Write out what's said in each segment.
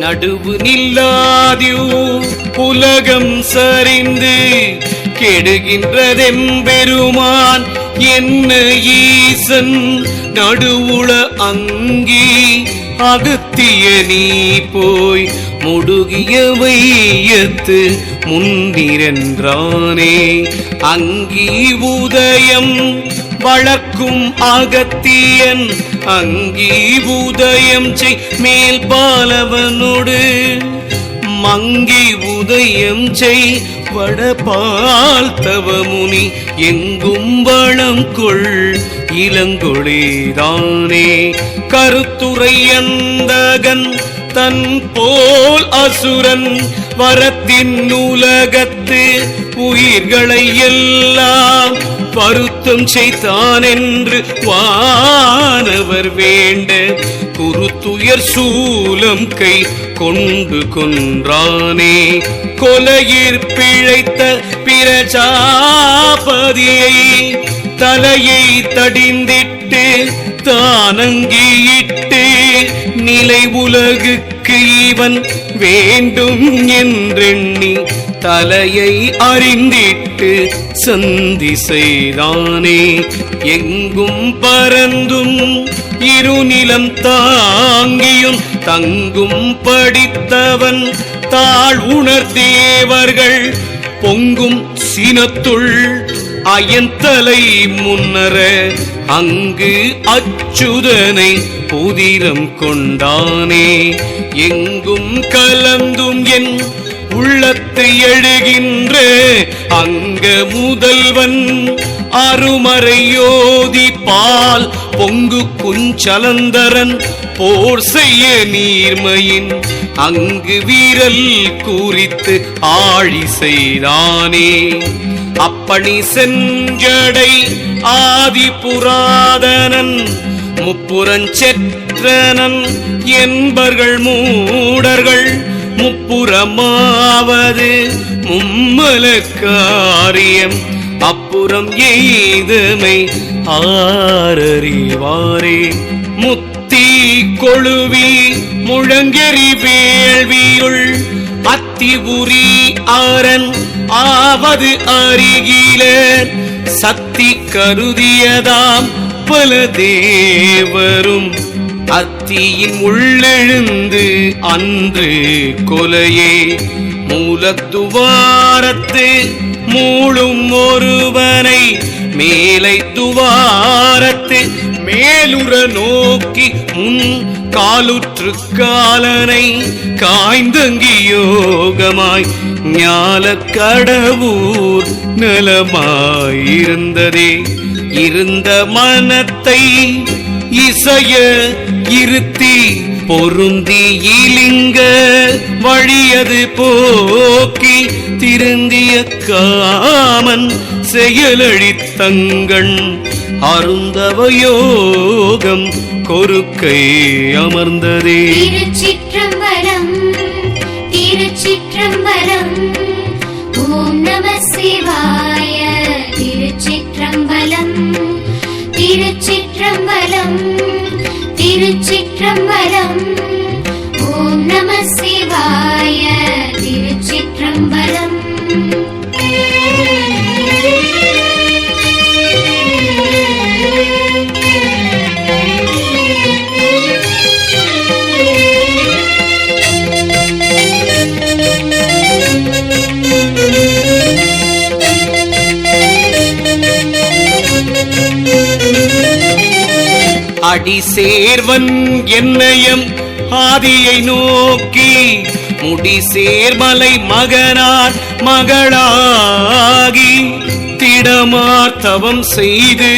நடுவு நில்லாதியூ உலகம் சரிந்து கெடுகின்றதெம்பெருமான் என்ன ஈசன் நடுவுள அங்கி அகத்திய நீ போய் முடுகிய வையத்து முன்னிரன்றானே அங்கி உதயம் வளர்க்கும் அகத்தியன் அங்கி உதயம் செய் மேல் பாலவனோடு மங்கி உதயம் செய் வடபால் தவமுனி எங்கும் வளம் கொள் இளங்கொழிதானே கருத்துரை அந்தகன் தன் போல் அசுரன் வரத்தின் உலகத்து உயிர்களை எல்லாம் வருத்தம் செய்தான் என்று வானவர் வேண்ட குருத்துயர் சூலம் கை கொண்டு கொன்றானே கொலையிற் பிழைத்த பிரஜாபதியை தலையை தடிந்திட்டு தானங்கியிட்டு நிலை உலகுக்கு இவன் வேண்டும் என்றெண்ணி தலையை அறிந்திட்டு சந்தி செய்தானே எங்கும் பரந்தும் இருநிலம் தாங்கியும் தங்கும் படித்தவன் தாழ் உணர்ந்தேவர்கள் பொங்கும் சினத்துள் அயந்தலை முன்னர அங்கு அச்சுதனை புதிரம் கொண்டானே எங்கும் கலந்தும் என் உள்ளத்தை எழுகின்ற அங்க முதல்வன் அருமறையோதி பால் பொங்கு குஞ்சலந்தரன் போர் செய்ய நீர்மையின் அங்கு வீரல் குறித்து ஆழி செய்தானே அப்பணி செஞ்சடை ஆதி புராதனன் முப்புரஞ்செற்றனன் என்பர்கள் மூடர்கள் முப்புறமாவது மும்மல காரியம் அப்புறம் எய்தமை ஆரறிவாரே முத்தி கொழுவி முழங்கெறி வேள்வியுள் அத்தி உரி ஆரன் ஆவது அருகிலர் சக்தி கருதியதாம் பல தேவரும் அத்தியின் உள்ளெழுந்து அன்று கொலையே மூலத்துவாரத்து மூளும் ஒருவனை மேலை துவாரத்து மேலுற நோக்கி முன் காலுற்று காலனை காய்ந்தங்கி யோகமாய் ஞால கடவுர் நலமாயிருந்ததே இருந்த மனத்தை இசைய இருத்தி பொருந்தி இலிங்க வழியது போக்கி திருந்திய காமன் செயலழித்தங்கண் அருந்தவ யோகம் கொருக்கை அமர்ந்ததே. திருச்சிற்றம்பலம் திருச்சிற்றம்பலம் ஓம் நம சிவாய. திருச்சிற்றம்பலம் திருச்சிற்றம்பலம் திருச்சிற்றம்பலம் ஓம் நம சிவாய. திருச்சிற்றம்பலம் அடி சேர்வன் என்னையம் ஆதியை நோக்கி முடி சேர்மலை மகனார் மகளாகி திடமார் தவம் செய்து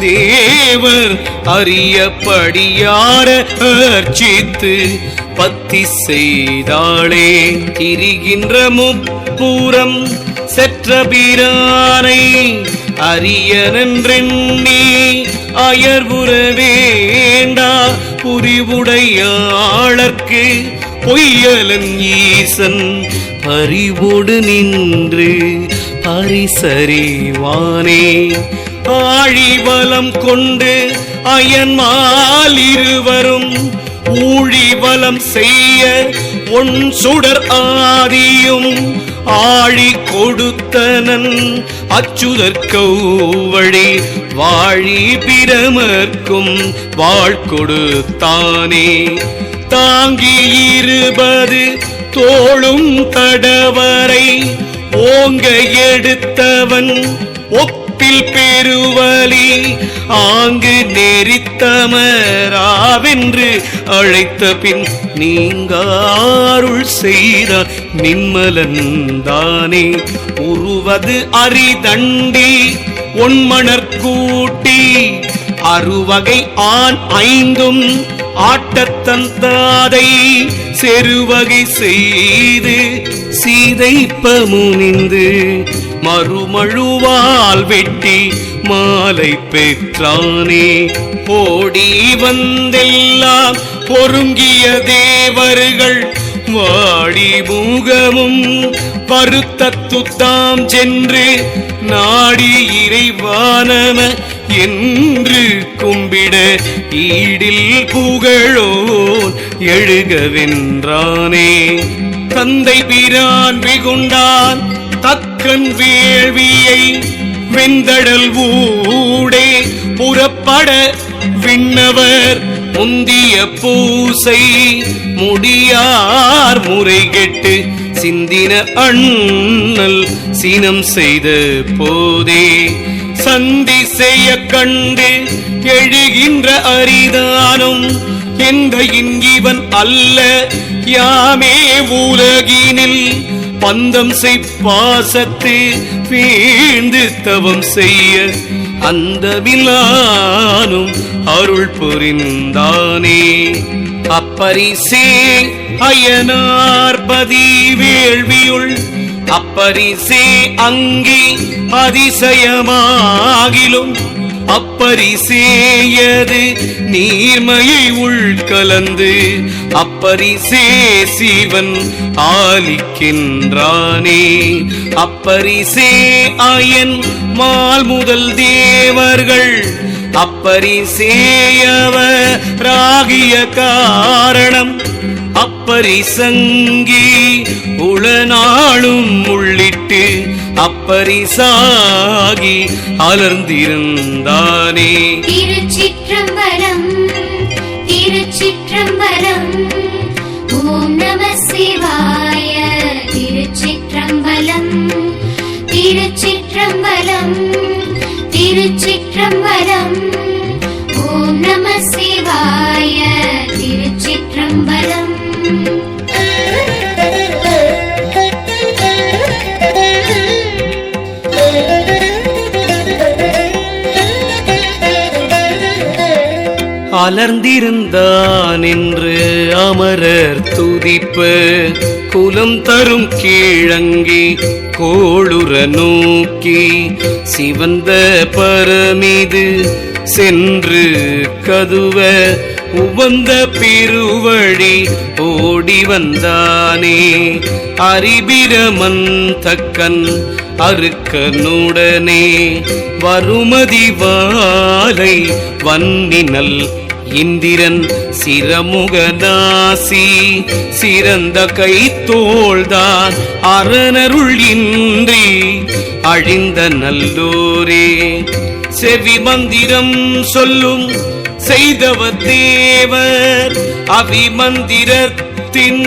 தேவர் அறியப்படியார அர்ச்சித்து பத்தி செய்தாளே. திரிகின்ற முப்பூரம் செற்ற பிரானை அரியனென்றெண்ணி அயர்வுற வேண்டா புரிவுடையாளர்க்கு பொய்யலன் ஈசன் பறிவோடு நின்று பரிசறிவானே. ஆழிவலம் கொண்டு அயன்மால் இருவரும் ஊழிவலம் செய்ய ஒன் சுடர் ஆதியும் ஆழி கொடுத்தனன் அச்சுதற்கௌவழி வாழி பிரமர்க்கும் வாழ் கொடுத்தானே. தாங்கி 20 தோளும் தடவரை ஓங்க எடுத்தவன் ஒப்பில் பெருவலி ஆங்கு நெறித்தமராவென்று அழைத்த பின் நீங்காருள் செய்தார் நின்மலந்தானே. உருவது அரிதண்டி ஒன்மணற்கூட்டி அறுவகை ஆண் 5ம் ஆட்டத்தந்தாதை செருவகை செய்து சீதைப்ப முனிந்து மறுமழுவால் வெட்டி மாலை பெற்றானே. ஓடி வந்தெல்லாம் பொருங்கிய தேவர்கள் வாடி முகமும் பருத்தத்துத்தாம் சென்று நாடி இறைவானம என்று கும்பிட ஈடில் புகழோன் எழுகவென்றானே. தந்தை பிரான் வெகுண்டான் தக்கன் வேள்வியை வெந்தடல் ஊடே புறப்பட விண்ணவர் முந்திய பூசை முடியார் முறை கெட்டு சிந்தின அண்ணல் சீனம் செய்த போதே சந்தி செய்ய கண்டு எழுகின்ற அரிதானும் எந்த இவன் அல்ல யாமே உலகினில் பந்தம் செய்பாசத்து வீழ்ந்து தவம் செய்ய அந்த வில்லானும் அருள் புரிந்தானே. அப்பரிசே அயனார்பதி வேள்வியுள் அப்பரிசே அங்கி அதிசயமாகிலும் அப்பரிசேயது நீர்மையை உள்கலந்து அப்பரிசே சிவன் ஆலிக்கின்றானே. அப்பரிசே அயன் மால் முதல் தேவர்கள் அப்பரிசேயவராகிய காரணம் அப்பரிசங்கி உளநாளும் உள்ளிட்டு அப்பரிசாகி அலர்ந்திருந்தானே. திருச்சிற்றம்பலம் திருச்சிற்றம்பலம் ஓம் நம சிவாய. திருச்சிற்றம்பலம் திருச்சிற்றம்பலம் திருச்சிற்றம்பலம் ஓம் நம சிவாய. திருச்சிற்றம்பலம் அலர்ந்திருந்தான் என்று அமரர் துதிப்ப குலம் தரும் கீழங்கி கோளுற நோக்கி சிவந்த பரமீது சென்று கதுவ உவந்த பெருவழி ஓடி வந்தானே. அரிபிரமன் தக்கன் அருக்கனுடனே வருமதி வாலை வன்னினல் இந்திரன் சிரமுகநாசி சிறந்த கைத்தோள்தான் அரணருள் இன்றி அழிந்த நல்லோரே. செவி மந்திரம் சொல்லும் செய்தவ தேவர் அவிமந்திரத்தின்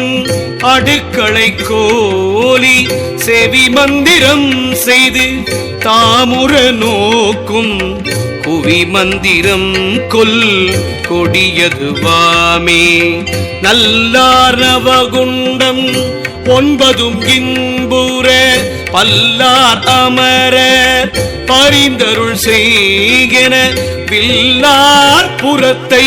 அடுக்களை கோலி செவி மந்திரம் செய்து தாமுற நோக்கும் குவி மந்திரம் கொல் கொடியதுவாமே. நல்லார் நவகுண்டம் 9ம் இன்புற பல்லார் அமரர் பரிந்தருள் செய்கென வில்லார் புறத்தை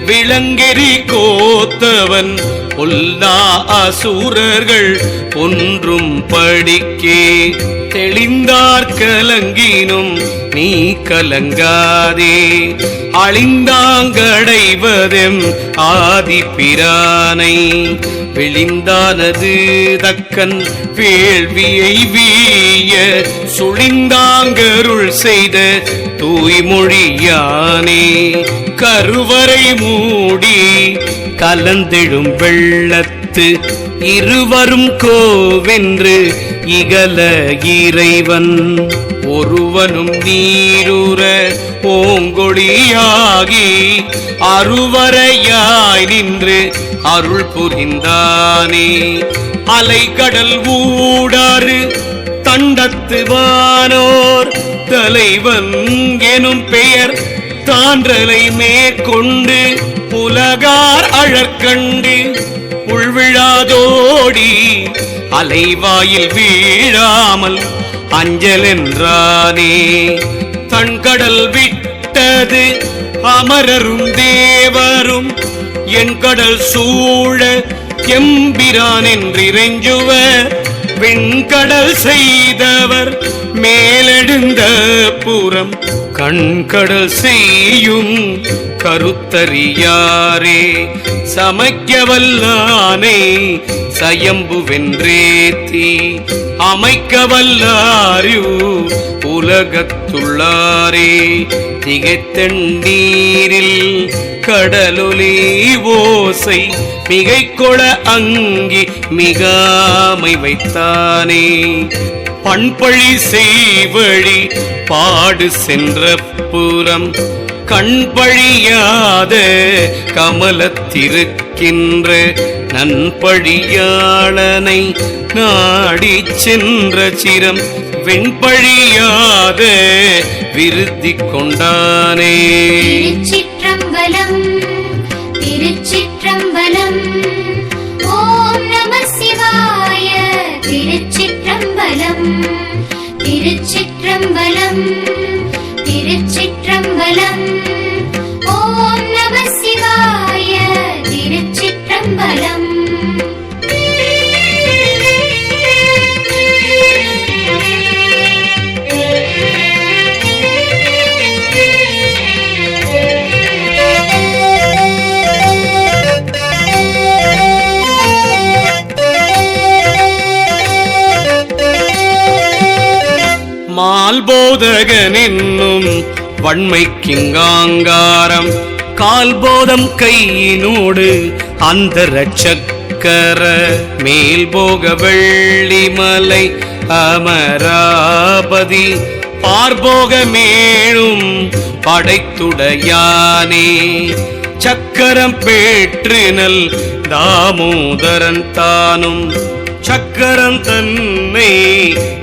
விளங்கெறி கோத்தவன் பொல்லா அசுரர்கள் ஒன்றும் படிக்கே தெளிந்தார் கலங்கினும் நீ கலங்காதே அழிந்தாங்கடைவதெம் ஆதி பிரானை விழிந்தானது தக்கன் வேள்வியை வீய சுழிந்தாங்கருள் செய்த தூய்மொழியானே கருவறை மூடி கலந்திடும் வெள்ளத்து இருவரும் கோவென்று இகல இறைவன் ஒருவனும் நீருற ஓங்கொழியாகி அருவரையாய் நின்று அருள் புரிந்தானே அலைகடல் ஊடாறு தண்டத்து வானோர் தலைவன் எனும் பெயர் தான்றலை மேற்கொண்டு உலகார் அழற்கண்டு உள்விழாதோடி அலைவாயில் வீழாமல் அஞ்சலென்றானே தன்கடல் விட்டது அமரரும் தேவரும் என் கடல் சூழ எம்பிரான் என்றிறைஞ்சுவ வெண்கடல் செய்தவர் மேலெடுந்த புறம் கண்கடல் செய்யும் கருத்தறியாரே சமைக்க வல்லானை சயம்பு வென்றேத்தி அமைக்க வல்லாரு உலகத்துள்ளாரே திகைத்தண்ணீரில் கடலொலி ஓசை மிகைக்கொள அங்கி மிகாமை வைத்தானே பண்பழி செய்வழி பாடு சென்ற புறம் கண்பழியாத கமலத்திருக்கின்ற நன்பழியாளனை நாடி சென்ற சிரம் வெண்பழியாத விருத்தி கொண்டானே. திருச்சிற்றம்பலம் திருச்சிற்றம்பலம் ஓம் நம சிவாய. திருச்சிற்றம்பலம் திருச்சிற்றம்பலம் திருச்சிற்றம்பலம் ஓம் நம சிவாய. திருச்சிற்றம்பலம் மால்போதகன் என்னும் வன்மைக்கிங்காங்காரம் கால்போதம் கையினோடு அந்த சக்கர மேல்போக வெள்ளிமலை அமராபதி பார்போக மேலும் படைத்துடையானே சக்கரம் பேற்றினல் தாமோதரன் தானும் சக்கரம் தன்னை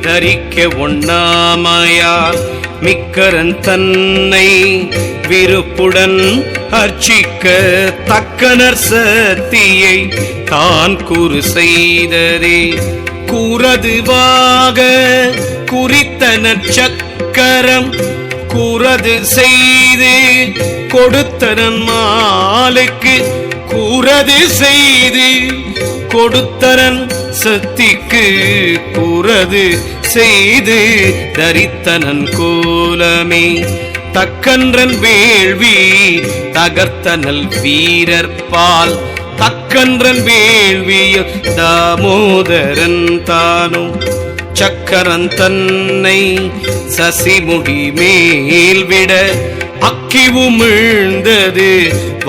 தரிக்க ஒண்ணாமையால் மிக்கரன் தன்னை விருப்புடன் அர்ச்சிக்க தக்கனர் சக்தியை தான் கூறு செய்ததே கூறதுவாக குறித்தன சக்கரம் கூறது செய்து கொடுத்தனன் மாலுக்கு கூறது செய்து கொடுத்தரன் சக்திக்கு கூறது செய்து தரித்தனன் கோலமே தக்கன்றன் வேள்வி தகர்த்தனல் வீரர்பால் தக்கன்றன் வேள்வியில் தாமோதரன் தானும் சக்கரன் தன்னை சசிமுடி மேல் விட அக்கி உமிழ்ந்தது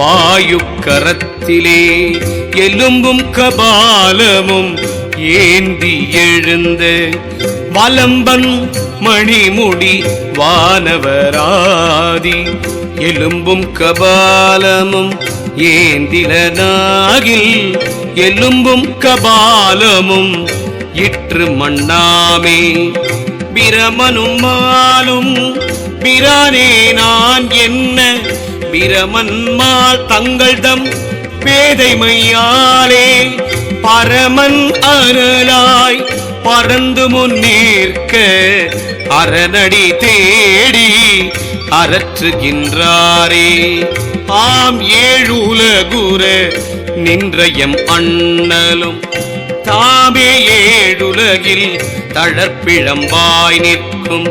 வாயுக்கரத்திலே எலும்பும் கபாலமும் ஏந்தி எழுந்த வலம்பன் மணிமுடி வானவராதி எலும்பும் கபாலமும் ஏந்திலனாகில் எலும்பும் கபாலமும் இற்று மண்ணாமே பிரமனும் மாலும் பிரானே நான் என்ன பிரமன்மால் தங்கள்தம் பேதைமையாலே பரமன் அருளாய் பறந்து முன்னேற்க அரணடி தேடி அரற்றுகின்றாரே ஆம் ஏழுலகுர நின்றயம் அண்ணலும் தாமே ஏழுலகில் தளர்ப்பிழம்பாய் நிற்கும்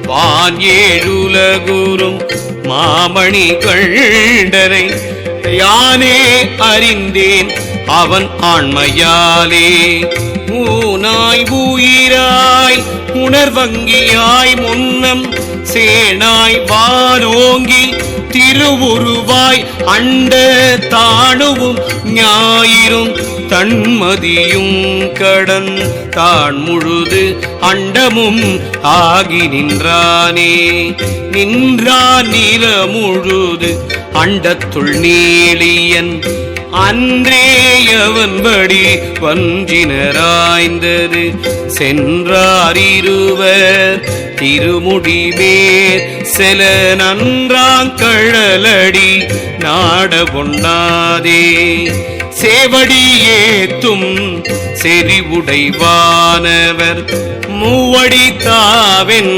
வான் ஏழுலகுறும் மாமணி கண்டனை யானே அறிந்தேன் அவன் ஆண்மையாலே. ஊனாய் உயிராய் உணர்வங்கியாய் முன்னம் சேனாய் வானோங்கி திருவுருவாய் அண்ட தாணுவும் ஞாயிறும் தன்மதியும் கடன் தான் முழுது அண்டமும் ஆகி நின்றானே. நின்றான் நில முழுது அண்டத்துள் நீளியன் அன்றேயவன்படி வஞ்சினராய்ந்தது சென்றார் இருவர் திருமுடி மேற் செல நன்றாங்கழலடி நாட பொன்னாதே. சேவடி ஏத்தும் செறிவுடைவானவர் மூவடி தாவென்றானும்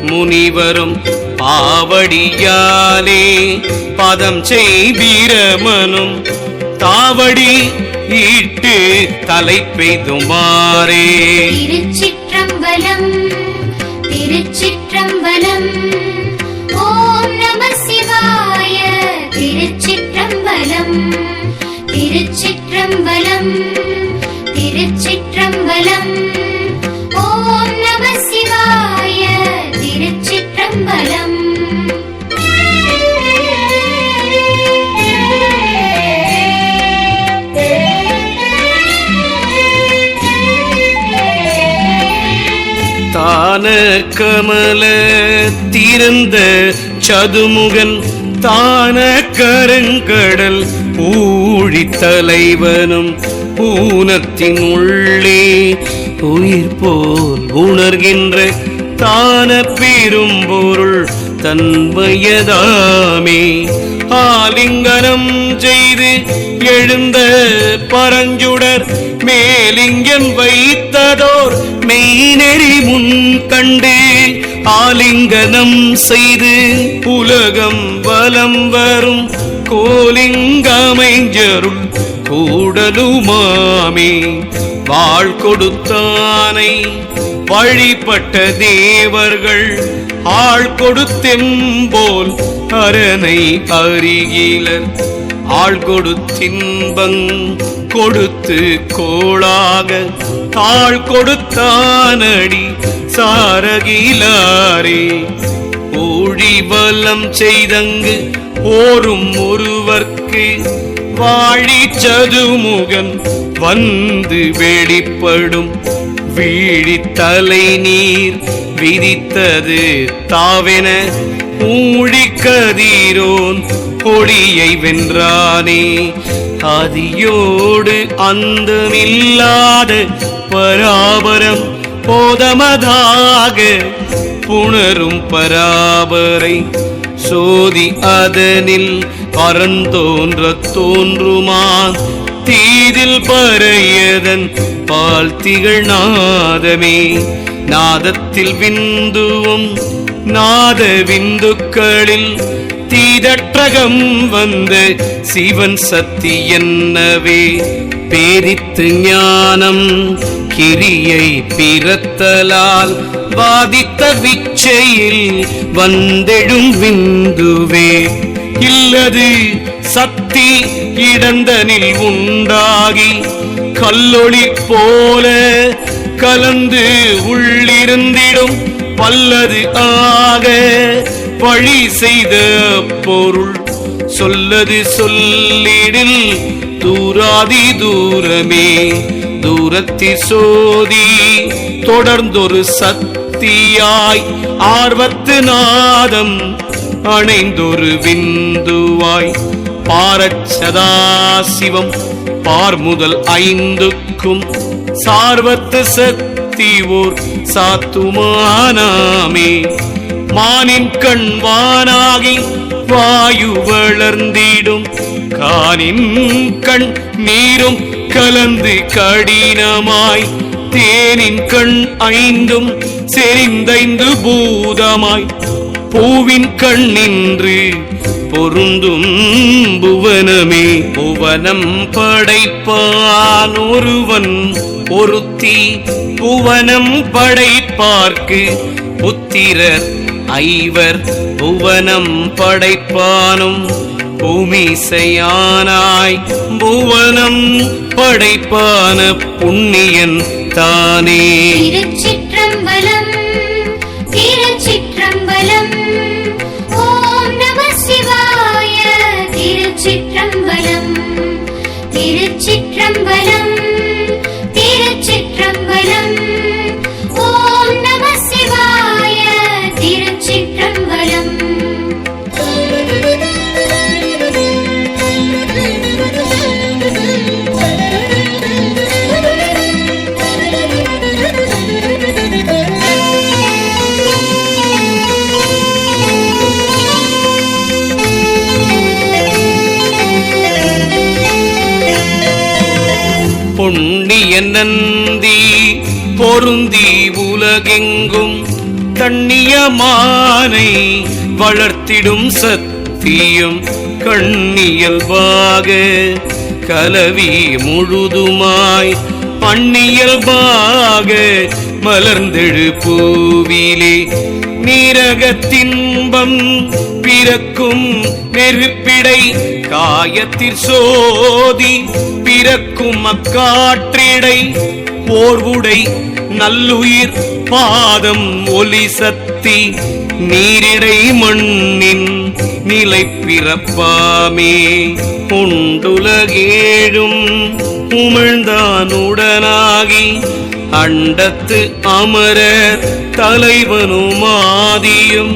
முனிவரும் பாவடியாலே பதம் செய்பிரமனும் தாவடி ஈட்டு தலை பெய்துமாறே. திருச்சிற்றம்பலம் திருச்சிற்றம்பலம். ஓம் நம சிவாய. திருச்சிற்றம்பலம் திருச்சிற்றம்பலம் திருச்சிற்றம்பலம். ஓம் நம சிவாய. திருச்சிற்றம்பலம். தான கமல திறந்த சதுமுகன் தான கருங்கடல் ஊழி தலைவனும் ஊனத்தின் உள்ளே உயிர் போல் உணர்கின்ற தான பெரும்பொருள் தன்மையதாமே. ஆலிங்கனம் செய்து எழுந்த பரஞ்சுடர் மேலிங்கன் வைத்ததோர் மெய்நெறி முன் கண்டு ஆலிங்கனம் செய்து உலகம் வலம் வரும் கோலிங்கமைஞ்சருள் கூடலுமாமே. வாழ் கொடுத்தானை வழிபட்ட தேவர்கள் ஆள் கொடுத்தெம்போல் அரனை அறிகிலர். ஆள் கொடுத்தின்பங் கொடுத்து கோளாக தாழ் கொடுத்தானடி சாரகிலாரே. ஊழி வலம் செய்தங்கு ஓரும் ஒருவர்க்கு வாழி சதுமுகன் வந்து வெளிப்படும் வீழித்தலை நீர் விதித்தது தாவென ஊழி கதிரோன் ஒளியை வென்றானே. ஆதியோடு அந்தமில்லாத பராபரம் போதமதாக புணரும் பராபரை சோதி அதனில் பரந்தோன்ற தோன்றுமான் தீதில் பறையதன் பால் திகழ் நாதமே. நாதத்தில் விந்துவும் நாத விந்துக்களில் தீதற்றகம் வந்த சிவன் சக்தி என்னவே. பேரித்து ஞானம் கிரியை பிறத்தலால் பாதித்த விச்சையில் வந்தெழும் விந்துவே. இல்லது சக்தி இடந்தனில் உண்டாகி கல்லொளி போல கலந்து உள்ளிருந்திடும் பல்லது ஆக வழி செய்த பொருள் சொல்லது சொல்லிடில் தூராதி தூரமே. தூரத்தி சோதி தொடர்ந்தொரு சக்தியாய் ஆர்வத்து நாதம் அணைந்தொரு விந்துவாய் பாரச்சதா சிவம் பார்முதல் ஐந்துக்கும் சார்வத்து சக்தி ஓர் சாத்துமானாமே. மானின் கண் வானாகி வாயு வளர்ந்திடும் கானின் கண் நீரும் கலந்து கடினமாய் தேனின் கண் ஐந்தும் செறிந்தைந்து பூதமாய் பூவின் கண் நின்று பொருந்தும் புவனமே. புவனம் படைப்பான் ஒருவன் ஒருத்தி, புவனம் படைப்பார்க்கு புத்திரர் ஐவர். புவனம் படைப்பானும் பூமிசையானாய், புவனம் படைப்பான புண்ணியன் தானே. திருச்சிற்றம்பலம் திருச்சிற்றம்பலம். ஓம் நம சிவாய. திருச்சிற்றம்பலம் திருச்சிற்றம்பலம் திருச்சிற்றம்பலம். ஓம் நம சிவாய. திருச்சிற்றம்பலம். பொன்னிய நந்தி பொருந்தி உலகெங்கும் தண்ணியமானை வளர்த்திடும் சத்தியம் கண்ணியல்பாக கலவி முழுதுமாய் பண்ணியல்பாக மலர்ந்தெழு பூவிலே. நீரகத்தின்பம் பிறக்கும் நெருப்பிடை காயத்திற் சோதி பிறக்கும் அக்காற்றிடை. போர்வுடை நல்லுயிர் பாதம் ஒலி சக்தி நீரிடை மண்ணின் நிலை பிறப்பாமே. உண்டுலகேழும் உமிழ்ந்தானுடனாகி அண்டத்து அமரர் தலைவனுமாதியும்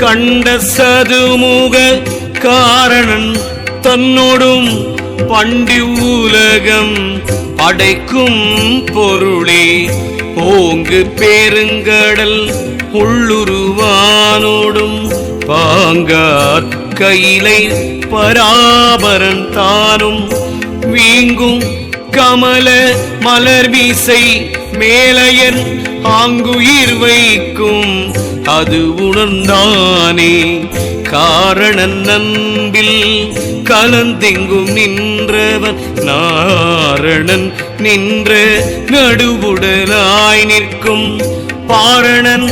கண்ட சதுமுக காரணன் தன்னோடும் பண்டி உலகம் படைக்கும் பொருளே. ஓங்கு பெருங்கடல் உள்ளுருவானோடும் பாங்கார் கையிலை பராபரன் தானும் வீங்கும் கமல மலர்மிசை மேலையன் ஆங்குயிர் வைக்கும் அது உணர்ந்தானே. காரணன் அன்பில் கலந்தெங்கும் நின்றவன் நாரணன் நின்ற நடுவுடலாய் நிற்கும் பாரணன்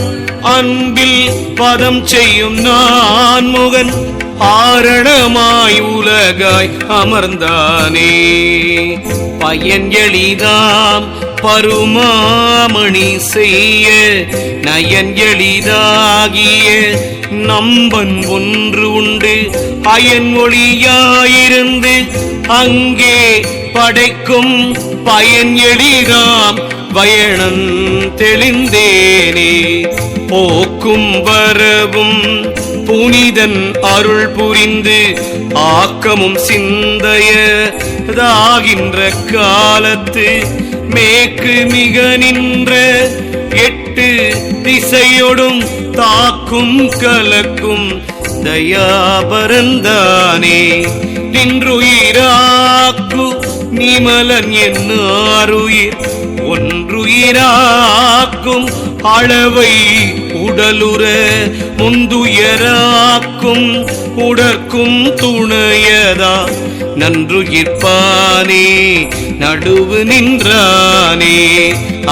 அன்பில் பதம் செய்யும் நான்முகன் ஆரணமாய் உலகாய் அமர்ந்தானே. பயன் எளிதாம் பருமாமணி செய்ய நயன் எளிதாகிய நம்பன் ஒன்று உண்டு. அயன் ஒளியாயிருந்து அங்கே படைக்கும் பயன் எளிதாம் வயணன் தெளிந்தேனே. போக்கும் வரவும் புனிதன் அருள் புரிந்து ஆக்கமும் சிந்தையதாகின்ற காலத்து மேற்கு மிக நின்ற எட்டு திசையொடும் தாக்கும் கலக்கும் தயாபரந்தானே. நின்றுயிராக்கு நிமலன் என்னாருயிர் ஒன்றுயிராக்கும் அளவை உடலுற முந்துயராக்கும் உடற்கும் துணையதா நன்றுயிர்ப்பானே நடுவு நின்றானே.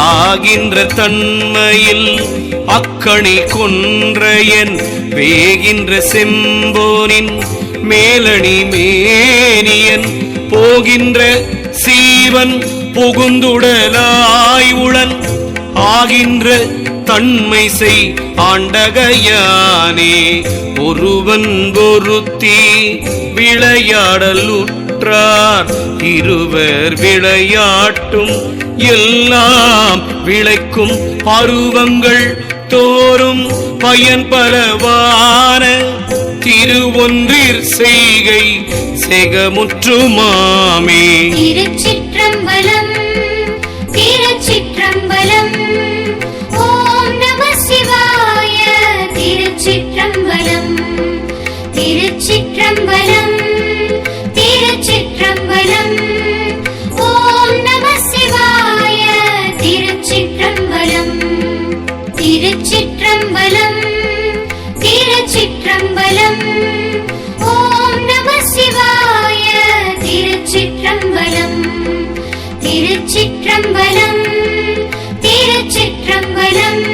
ஆகின்ற தன்மையில் அக்கணி கொன்றையன் வேகின்ற செம்போனின் மேலணி மேனியன் போகின்ற சீவன் புகுந்துடலாய் உளன் ஆகின்ற தன்மை செய் ஆண்டகையானே. ஒருவன் ஒருத்தி விளையாடல் உற்றார் இருவர் விளையாட்டும் எல்லாம் விளைக்கும் பருவங்கள் தோறும் பயன் பலவான திருவொன்றிற் செய்கை செகமுற்றுமாமே. திருச்சிற்றம்பலம் திருச்சிற்றம்பலம். ஓம் நம சிவாய. திருச்சிற்றம்பலம் திருச்சிற்றம்பலம் திருச்சிற்றம்பலம். ஓம் நம சிவாய. திருச்சிற்றம்பலம் திருச்சிற்றம்பலம் திருச்சிற்றம்பலம். திருச்சிற்றம்பலம் திருச்சிற்றம்பலம்